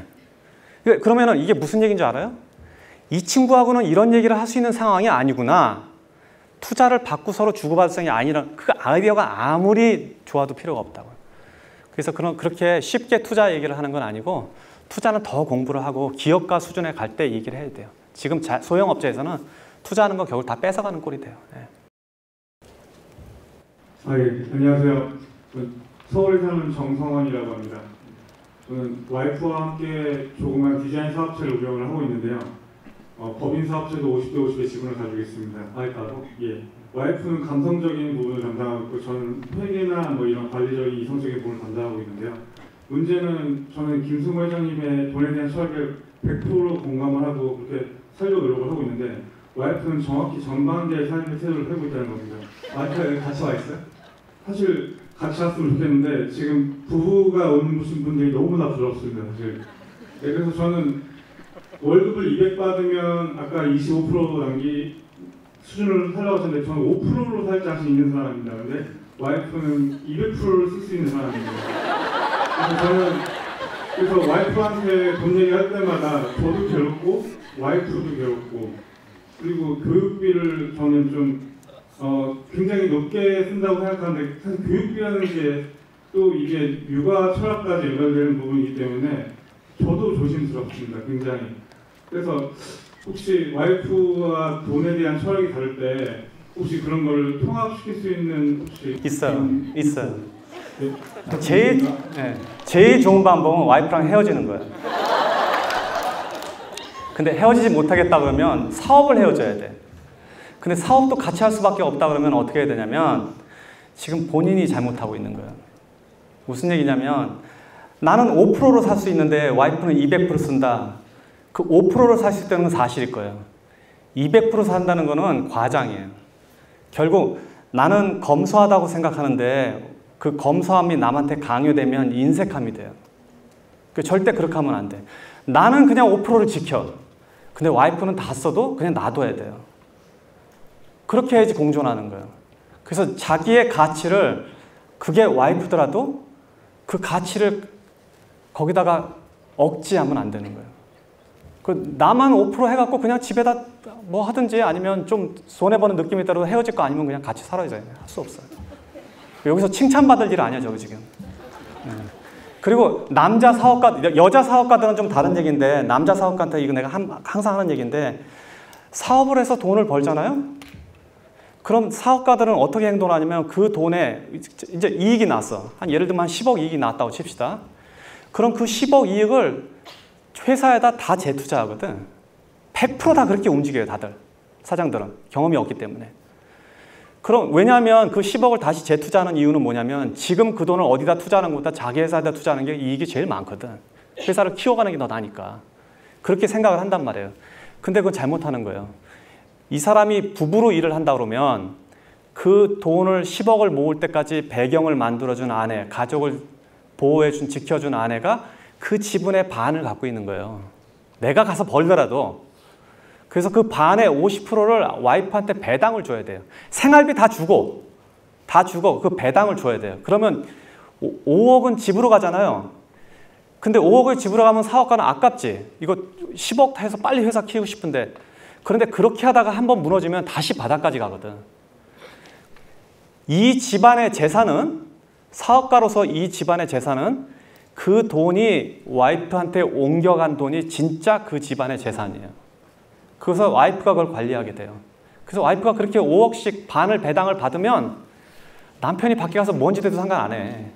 그러면은 이게 무슨 얘기인 줄 알아요? 이 친구하고는 이런 얘기를 할 수 있는 상황이 아니구나. 투자를 받고 서로 주고받을 상황이 아니라, 그 아이디어가 아무리 좋아도 필요가 없다고요. 그래서 그렇게 쉽게 투자 얘기를 하는 건 아니고, 투자는 더 공부를 하고 기업가 수준에 갈 때 얘기를 해야 돼요. 지금 소형업체에서는 투자하는 거 겨울 다 뺏어가는 꼴이 돼요. 네. 예, 안녕하세요. 서울에 사는 정성원이라고 합니다. 저는 와이프와 함께 조그만 디자인 사업체를 운영을 하고 있는데요. 법인 사업체도 50대 50의 지분을 가지고 있습니다. 와이프하고? 예. 와이프는 감성적인 부분을 담당하고 있고, 저는 회계나 뭐 이런 관리적인 이성적인 부분을 담당하고 있는데요. 문제는 저는 김승호 회장님의 돈에 대한 철학에 100% 공감을 하고 그렇게 살려고 노력을 하고 있는데, 와이프는 정확히 정반대의 삶의 태도를 하고 있다는 겁니다. 와이프가 같이 와 있어요? 사실 같이 왔으면 좋겠는데 지금 부부가 오신 분들이 너무나 부럽습니다. 사실. 네, 그래서 저는 월급을 200 받으면 아까 25% 수준으로 살라고 하셨는데 저는 5%로 살 자신 있는 사람입니다. 근데 와이프는 200%를 쓸 수 있는 사람입니다. 그래서 와이프한테 돈 얘기할 때마다 저도 괴롭고 와이프도 괴롭고, 그리고 교육비를 저는 좀 굉장히 높게 쓴다고 생각하는데 사실 교육비라는 게 또 이게 육아 철학까지 연결되는 부분이기 때문에 저도 조심스럽습니다. 굉장히. 그래서 혹시 와이프와 돈에 대한 철학이 다를 때 혹시 그런 걸 통합시킬 수 있는 혹시 있어요. 제일 좋은 방법은 와이프랑 헤어지는 거예요. 근데 헤어지지 못하겠다 그러면 사업을 헤어져야 돼. 근데 사업도 같이 할 수밖에 없다 그러면 어떻게 해야 되냐면 지금 본인이 잘못하고 있는 거예요. 무슨 얘기냐면 나는 5%로 살 수 있는데 와이프는 200% 쓴다. 그 5%를 살 수 있다는 건 사실일 거예요. 200% 산다는 거는 과장이에요. 결국 나는 검소하다고 생각하는데 그 검소함이 남한테 강요되면 인색함이 돼요. 절대 그렇게 하면 안 돼. 나는 그냥 5%를 지켜. 근데 와이프는 다 써도 그냥 놔둬야 돼요. 그렇게 해야지 공존하는 거예요. 그래서 자기의 가치를, 그게 와이프더라도 그 가치를 거기다가 억지하면 안 되는 거예요. 나만 5% 해갖고 그냥 집에다 뭐 하든지 아니면 좀 손해보는 느낌이 따라 헤어질 거 아니면 그냥 같이 살아야 할 수 없어요. 여기서 칭찬받을 일 아니야, 저거 지금. 그리고 남자 사업가, 여자 사업가들은 좀 다른 얘기인데, 남자 사업가한테 이거 내가 항상 하는 얘기인데, 사업을 해서 돈을 벌잖아요? 그럼 사업가들은 어떻게 행동하냐면 그 돈에 이제 이익이 났어. 예를 들면 한 10억 이익이 났다고 칩시다. 그럼 그 10억 이익을 회사에다 다 재투자하거든. 100% 다 그렇게 움직여요, 다들. 사장들은. 경험이 없기 때문에. 그럼 왜냐하면 그 10억을 다시 재투자하는 이유는 뭐냐면 지금 그 돈을 어디다 투자하는 것보다 자기 회사에다 투자하는 게 이익이 제일 많거든. 회사를 키워가는 게 더 나니까. 그렇게 생각을 한단 말이에요. 근데 그건 잘못하는 거예요. 이 사람이 부부로 일을 한다 그러면 그 돈을 10억을 모을 때까지 배경을 만들어준 아내, 가족을 보호해준, 지켜준 아내가 그 지분의 반을 갖고 있는 거예요. 내가 가서 벌더라도. 그래서 그 반의 50%를 와이프한테 배당을 줘야 돼요. 생활비 다 주고 그 배당을 줘야 돼요. 그러면 5억은 집으로 가잖아요. 근데 5억을 집으로 가면 사업가는 아깝지. 이거 10억 해서 빨리 회사 키우고 싶은데. 그런데 그렇게 하다가 한번 무너지면 다시 바닥까지 가거든. 이 집안의 재산은, 사업가로서 이 집안의 재산은 그 돈이 와이프한테 옮겨간 돈이 진짜 그 집안의 재산이에요. 그래서 와이프가 그걸 관리하게 돼요. 그래서 와이프가 그렇게 5억씩 반을 배당을 받으면 남편이 밖에 가서 뭔 짓 해도 상관 안 해.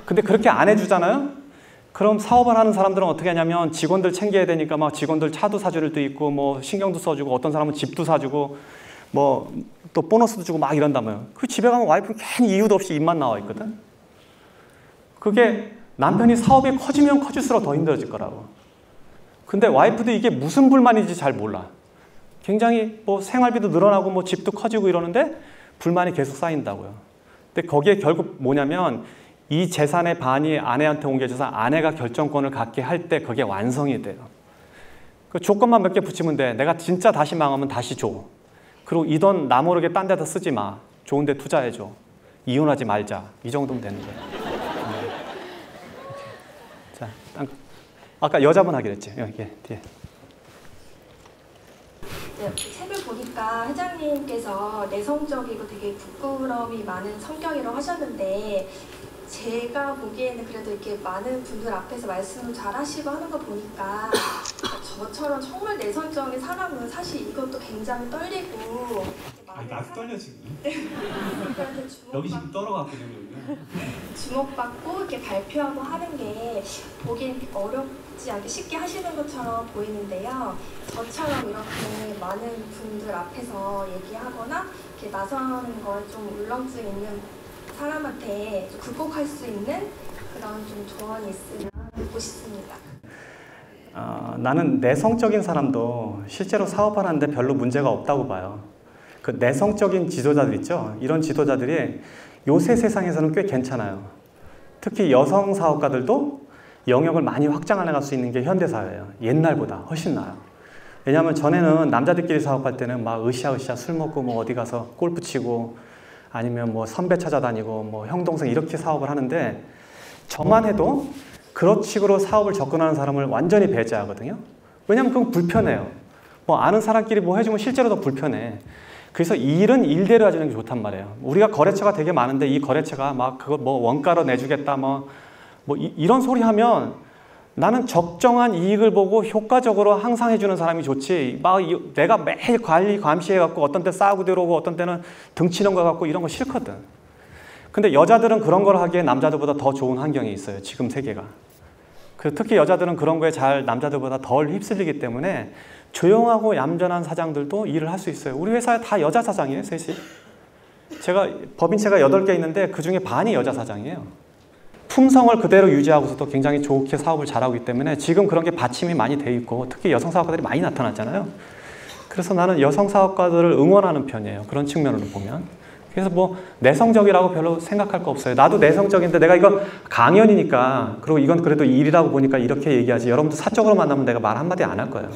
근데 그렇게 안 해주잖아요? 그럼 사업을 하는 사람들은 어떻게 하냐면 직원들 챙겨야 되니까 막 직원들 차도 사줄 때 있고 뭐 신경도 써주고 어떤 사람은 집도 사주고 뭐 또 보너스도 주고 막 이런다며요. 그 집에 가면 와이프는 괜히 이유도 없이 입만 나와 있거든. 그게 남편이 사업이 커지면 커질수록 더 힘들어질 거라고. 근데 와이프도 이게 무슨 불만인지 잘 몰라. 굉장히 뭐 생활비도 늘어나고 뭐 집도 커지고 이러는데 불만이 계속 쌓인다고요. 근데 거기에 결국 뭐냐면 이 재산의 반이 아내한테 옮겨져서 아내가 결정권을 갖게 할 때 그게 완성이 돼요. 그 조건만 몇 개 붙이면 돼. 내가 진짜 다시 망하면 다시 줘. 그리고 이 돈 나 모르게 딴 데다 쓰지 마. 좋은 데 투자해줘. 이혼하지 말자. 이 정도면 되는 거예요. 자, 아까 여자분 하기로 했지. 여기 뒤에. 네, 책을 보니까 회장님께서 내성적이고 되게 부끄러움이 많은 성격이라고 하셨는데 제가 보기에는 그래도 이렇게 많은 분들 앞에서 말씀을 잘 하시고 하는 거 보니까 저처럼 정말 내성적인 사람은 사실 이것도 굉장히 떨리고 나도 떨려 지금. 여기 지금 떨어갔거든요. 주목받고 이렇게 발표하고 하는 게 보기엔 어렵지 않게 쉽게 하시는 것처럼 보이는데요. 저처럼 이렇게 많은 분들 앞에서 얘기하거나 이렇게 나서는 걸 좀 울렁증 있는 사람한테 좀 극복할 수 있는 그런 좀 조언이 있으면 듣고 싶습니다. 나는 내성적인 사람도 실제로 사업하는데 별로 문제가 없다고 봐요. 그 내성적인 지도자들 있죠? 이런 지도자들이 요새 세상에서는 꽤 괜찮아요. 특히 여성 사업가들도 영역을 많이 확장해 나갈 수 있는 게 현대사회예요. 옛날보다 훨씬 나아요. 왜냐하면 전에는 남자들끼리 사업할 때는 막 으쌰으쌰 술 먹고 뭐 어디 가서 골프 치고 아니면 뭐 선배 찾아다니고 뭐 형 동생 이렇게 사업을 하는데 저만 해도 그런 식으로 사업을 접근하는 사람을 완전히 배제하거든요. 왜냐하면 그건 불편해요. 뭐 아는 사람끼리 뭐 해주면 실제로 더 불편해. 그래서 일은 일대로 해주는 게 좋단 말이에요. 우리가 거래처가 되게 많은데 이 거래처가 막 그거 뭐 원가로 내주겠다 뭐 이런 소리 하면 나는 적정한 이익을 보고 효과적으로 항상 해주는 사람이 좋지. 막 내가 매일 관리 감시해갖고 어떤 때 싸우고 들어오고 어떤 때는 등치는 거 갖고 이런 거 싫거든. 근데 여자들은 그런 걸 하기에 남자들보다 더 좋은 환경이 있어요. 지금 세계가. 특히 여자들은 그런 거에 잘 남자들보다 덜 휩쓸리기 때문에 조용하고 얌전한 사장들도 일을 할 수 있어요. 우리 회사에 다 여자 사장이에요, 셋이. 제가 법인체가 8개 있는데 그중에 반이 여자 사장이에요. 품성을 그대로 유지하고서도 굉장히 좋게 사업을 잘하고 있기 때문에 지금 그런 게 받침이 많이 돼 있고 특히 여성 사업가들이 많이 나타났잖아요. 그래서 나는 여성 사업가들을 응원하는 편이에요. 그런 측면으로 보면. 그래서 뭐 내성적이라고 별로 생각할 거 없어요. 나도 내성적인데 내가 이거 강연이니까 그리고 이건 그래도 일이라고 보니까 이렇게 얘기하지. 여러분들 사적으로 만나면 내가 말 한마디 안 할 거예요.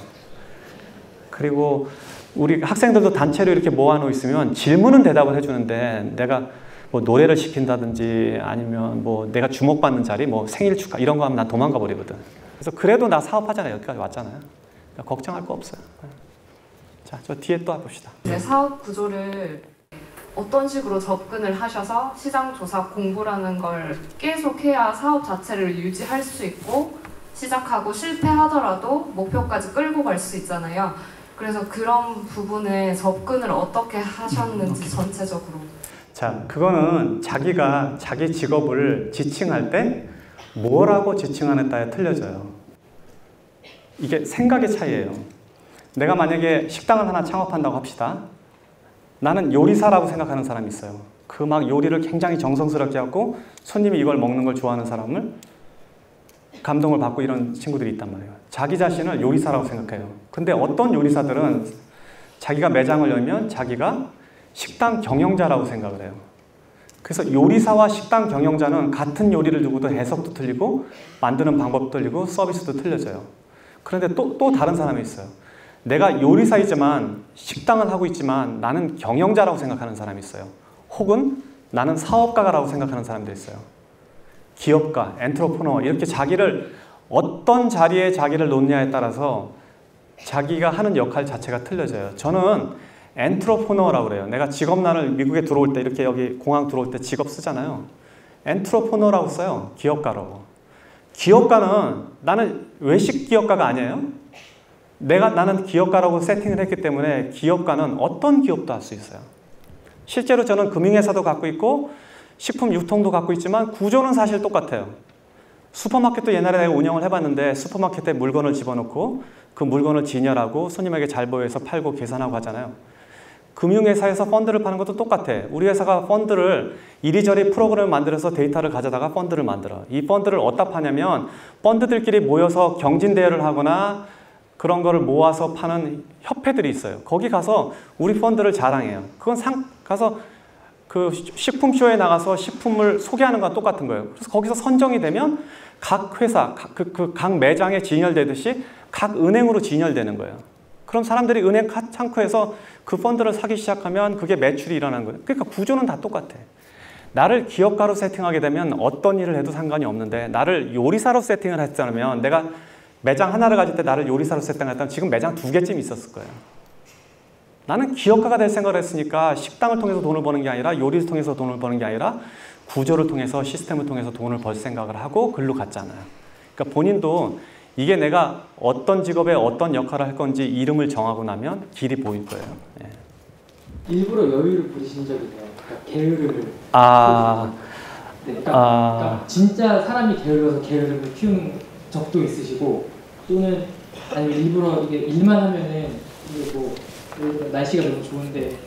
그리고 우리 학생들도 단체로 이렇게 모아놓고 있으면 질문은 대답을 해주는데 내가 뭐 노래를 시킨다든지 아니면 뭐 내가 주목받는 자리, 뭐 생일 축하 이런 거 하면 난 도망가 버리거든. 그래서 그래도 나 사업하잖아요. 여기까지 왔잖아요. 그러니까 걱정할 거 없어요. 자, 저 뒤에 또 해봅시다. 네, 사업 구조를 어떤 식으로 접근을 하셔서 시장 조사 공부라는 걸 계속해야 사업 자체를 유지할 수 있고 시작하고 실패하더라도 목표까지 끌고 갈 수 있잖아요. 그래서 그런 부분에 접근을 어떻게 하셨는지 전체적으로. 자, 그거는 자기가 자기 직업을 지칭할 때 뭐라고 지칭하느냐에 틀려져요. 이게 생각의 차이예요. 내가 만약에 식당을 하나 창업한다고 합시다. 나는 요리사라고 생각하는 사람이 있어요. 그 막 요리를 굉장히 정성스럽게 하고 손님이 이걸 먹는 걸 좋아하는 사람을 감동을 받고 이런 친구들이 있단 말이에요. 자기 자신을 요리사라고 생각해요. 근데 어떤 요리사들은 자기가 매장을 열면 자기가 식당 경영자라고 생각을 해요. 그래서 요리사와 식당 경영자는 같은 요리를 두고도 해석도 틀리고 만드는 방법도 틀리고 서비스도 틀려져요. 그런데 또 다른 사람이 있어요. 내가 요리사이지만 식당을 하고 있지만 나는 경영자라고 생각하는 사람이 있어요. 혹은 나는 사업가라고 생각하는 사람도 있어요. 기업가, 엔트로프너 이렇게 자기를 어떤 자리에 자기를 놓느냐에 따라서 자기가 하는 역할 자체가 틀려져요. 저는 엔트로프너라고 그래요. 내가 직업란을 미국에 들어올 때 이렇게 여기 공항 들어올 때 직업 쓰잖아요. 엔트로프너라고 써요. 기업가라고. 기업가는 나는 외식 기업가가 아니에요. 나는 기업가라고 세팅을 했기 때문에 기업가는 어떤 기업도 할 수 있어요. 실제로 저는 금융회사도 갖고 있고 식품 유통도 갖고 있지만 구조는 사실 똑같아요. 슈퍼마켓도 옛날에 내가 운영을 해봤는데 슈퍼마켓에 물건을 집어넣고 그 물건을 진열하고 손님에게 잘 보여서 팔고 계산하고 하잖아요. 금융회사에서 펀드를 파는 것도 똑같아. 우리 회사가 펀드를 이리저리 프로그램을 만들어서 데이터를 가져다가 펀드를 만들어. 이 펀드를 어디다 파냐면 펀드들끼리 모여서 경진대회를 하거나 그런 거를 모아서 파는 협회들이 있어요. 거기 가서 우리 펀드를 자랑해요. 그건 가서 그 식품쇼에 나가서 식품을 소개하는 거랑 똑같은 거예요. 그래서 거기서 선정이 되면 각 회사, 각 매장에 진열되듯이 각 은행으로 진열되는 거예요. 그럼 사람들이 은행 창구에서 그 펀드를 사기 시작하면 그게 매출이 일어나는 거예요. 그러니까 구조는 다 똑같아. 나를 기업가로 세팅하게 되면 어떤 일을 해도 상관이 없는데 나를 요리사로 세팅을 했다면 내가 매장 하나를 가질 때 나를 요리사로 세팅했다면 지금 매장 2개쯤 있었을 거예요. 나는 기업가가 될 생각을 했으니까 식당을 통해서 돈을 버는 게 아니라 요리를 통해서 돈을 버는 게 아니라 구조를 통해서 시스템을 통해서 돈을 벌 생각을 하고 글로 갔잖아요. 그러니까 본인도 이게 내가 어떤 직업에 어떤 역할을 할 건지 이름을 정하고 나면 길이 보일 거예요. 예. 일부러 여유를 부리신 적이 있나요? 그러니까 게으름을. 네, 그러니까 진짜 사람이 게을러서 게으름을 키우는 적도 있으시고 또는 아니면 일부러 이게 일만 하면은 이게 뭐 날씨가 너무 좋은데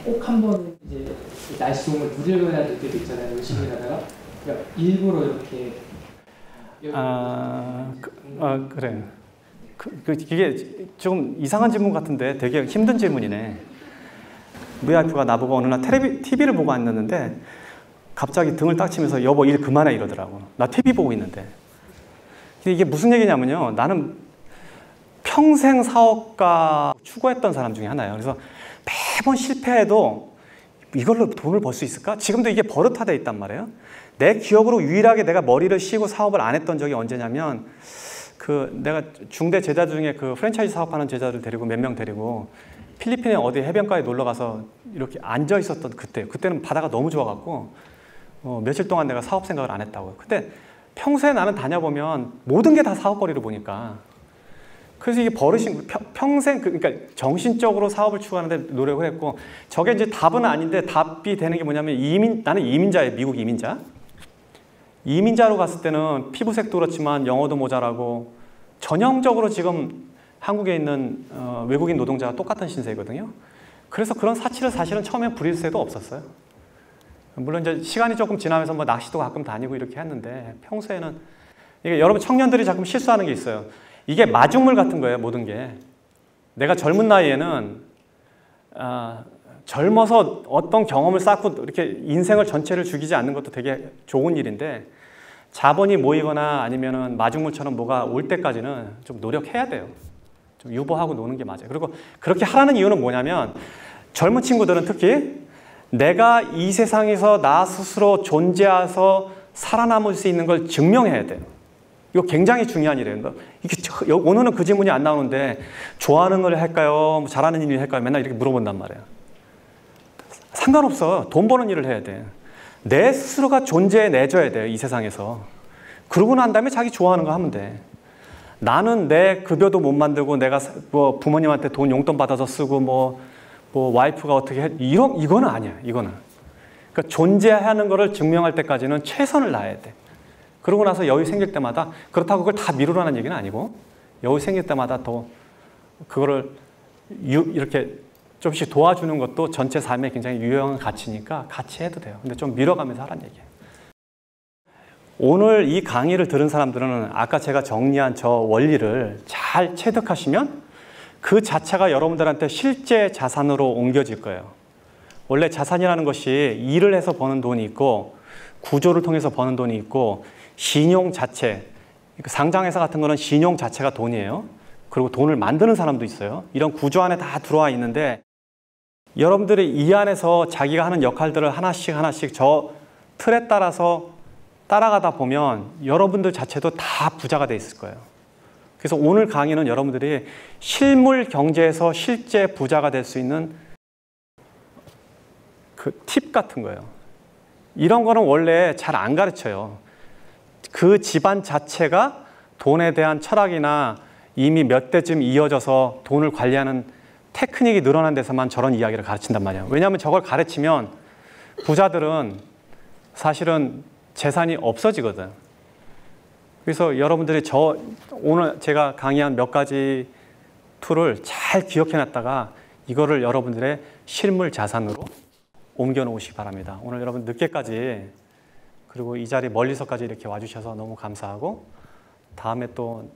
꼭 한 번 이제 날씨 좋은 걸 누려야 될 때도 있잖아요. 열심히 하다가 그러니까 일부러 이렇게 그래. 이게 좀 이상한 질문 같은데 되게 힘든 질문이네. 우리 와이프가 나보고 어느 날 TV를 보고 앉았는데 갑자기 등을 딱 치면서 여보 일 그만해 이러더라고. 나 TV 보고 있는데. 근데 이게 무슨 얘기냐면요. 나는 평생 사업가 추구했던 사람 중에 하나예요. 그래서 매번 실패해도 이걸로 돈을 벌 수 있을까? 지금도 이게 버릇화되어 있단 말이에요. 내 기억으로 유일하게 내가 머리를 쉬고 사업을 안 했던 적이 언제냐면 내가 중대 제자 중에 프랜차이즈 사업하는 제자들 데리고 몇 명 데리고 필리핀에 어디 해변가에 놀러 가서 이렇게 앉아 있었던 그때는 바다가 너무 좋아갖고 며칠 동안 내가 사업 생각을 안 했다고요. 근데 평소에 나는 다녀보면 모든 게 다 사업거리로 보니까 그래서 이게 버릇이 평생 그러니까 정신적으로 사업을 추구하는데 노력을 했고 저게 이제 답은 아닌데 답이 되는 게 뭐냐면 나는 이민자예요. 미국 이민자. 이민자로 갔을 때는 피부색도 그렇지만 영어도 모자라고 전형적으로 지금 한국에 있는 외국인 노동자가 똑같은 신세거든요. 그래서 그런 사치를 사실은 처음에 부릴 새도 없었어요. 물론 이제 시간이 조금 지나면서 뭐 낚시도 가끔 다니고 이렇게 했는데 평소에는 이게 여러분 청년들이 자꾸 실수하는 게 있어요. 이게 마중물 같은 거예요. 모든 게. 내가 젊은 나이에는 젊어서 어떤 경험을 쌓고 이렇게 인생을 전체를 죽이지 않는 것도 되게 좋은 일인데 자본이 모이거나 아니면은 마중물처럼 뭐가 올 때까지는 좀 노력해야 돼요. 좀 유보하고 노는 게 맞아요. 그리고 그렇게 하라는 이유는 뭐냐면 젊은 친구들은 특히 내가 이 세상에서 나 스스로 존재해서 살아남을 수 있는 걸 증명해야 돼요. 이거 굉장히 중요한 일이에요. 오늘은 그 질문이 안 나오는데 좋아하는 걸 할까요? 잘하는 일을 할까요? 맨날 이렇게 물어본단 말이에요. 상관없어. 돈 버는 일을 해야 돼. 내 스스로가 존재해내줘야 돼요. 이 세상에서. 그러고 난 다음에 자기 좋아하는 거 하면 돼. 나는 내 급여도 못 만들고 내가 뭐 부모님한테 돈 용돈 받아서 쓰고 뭐 와이프가 어떻게 해. 이거는 아니야. 이거는. 그러니까 존재하는 거를 증명할 때까지는 최선을 다해야 돼. 그러고 나서 여유 생길 때마다 그렇다고 그걸 다 미루라는 얘기는 아니고 여유 생길 때마다 더 그거를 이렇게 조금씩 도와주는 것도 전체 삶에 굉장히 유용한 가치니까 같이 해도 돼요. 근데 좀 밀어가면서 하라는 얘기예요. 오늘 이 강의를 들은 사람들은 아까 제가 정리한 저 원리를 잘 체득하시면 그 자체가 여러분들한테 실제 자산으로 옮겨질 거예요. 원래 자산이라는 것이 일을 해서 버는 돈이 있고 구조를 통해서 버는 돈이 있고 신용 자체, 상장회사 같은 거는 신용 자체가 돈이에요. 그리고 돈을 만드는 사람도 있어요. 이런 구조 안에 다 들어와 있는데 여러분들이 이 안에서 자기가 하는 역할들을 하나씩 저 틀에 따라서 따라가다 보면 여러분들 자체도 다 부자가 돼 있을 거예요. 그래서 오늘 강의는 여러분들이 실물 경제에서 실제 부자가 될 수 있는 그 팁 같은 거예요. 이런 거는 원래 잘 안 가르쳐요. 그 집안 자체가 돈에 대한 철학이나 이미 몇 대쯤 이어져서 돈을 관리하는 테크닉이 늘어난 데서만 저런 이야기를 가르친단 말이에요. 왜냐하면 저걸 가르치면 부자들은 사실은 재산이 없어지거든. 그래서 여러분들이 오늘 제가 강의한 몇 가지 툴을 잘 기억해놨다가 이거를 여러분들의 실물 자산으로 옮겨 놓으시기 바랍니다. 오늘 여러분 늦게까지 그리고 이 자리 멀리서까지 이렇게 와주셔서 너무 감사하고 다음에 또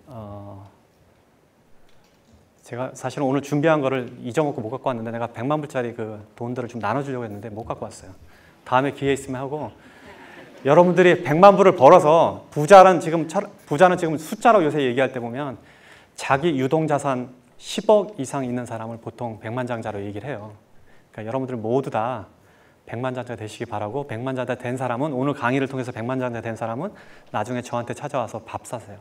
제가 사실은 오늘 준비한 거를 잊어먹고 못 갖고 왔는데 내가 100만 불짜리 그 돈들을 좀 나눠주려고 했는데 못 갖고 왔어요. 다음에 기회 있으면 하고 여러분들이 100만 불을 벌어서 부자는 지금 숫자로 요새 얘기할 때 보면 자기 유동자산 10억 이상 있는 사람을 보통 백만장자로 얘기를 해요. 그러니까 여러분들 모두 다 백만장자 되시기 바라고 백만장자 된 사람은 오늘 강의를 통해서 백만장자 된 사람은 나중에 저한테 찾아와서 밥 사세요.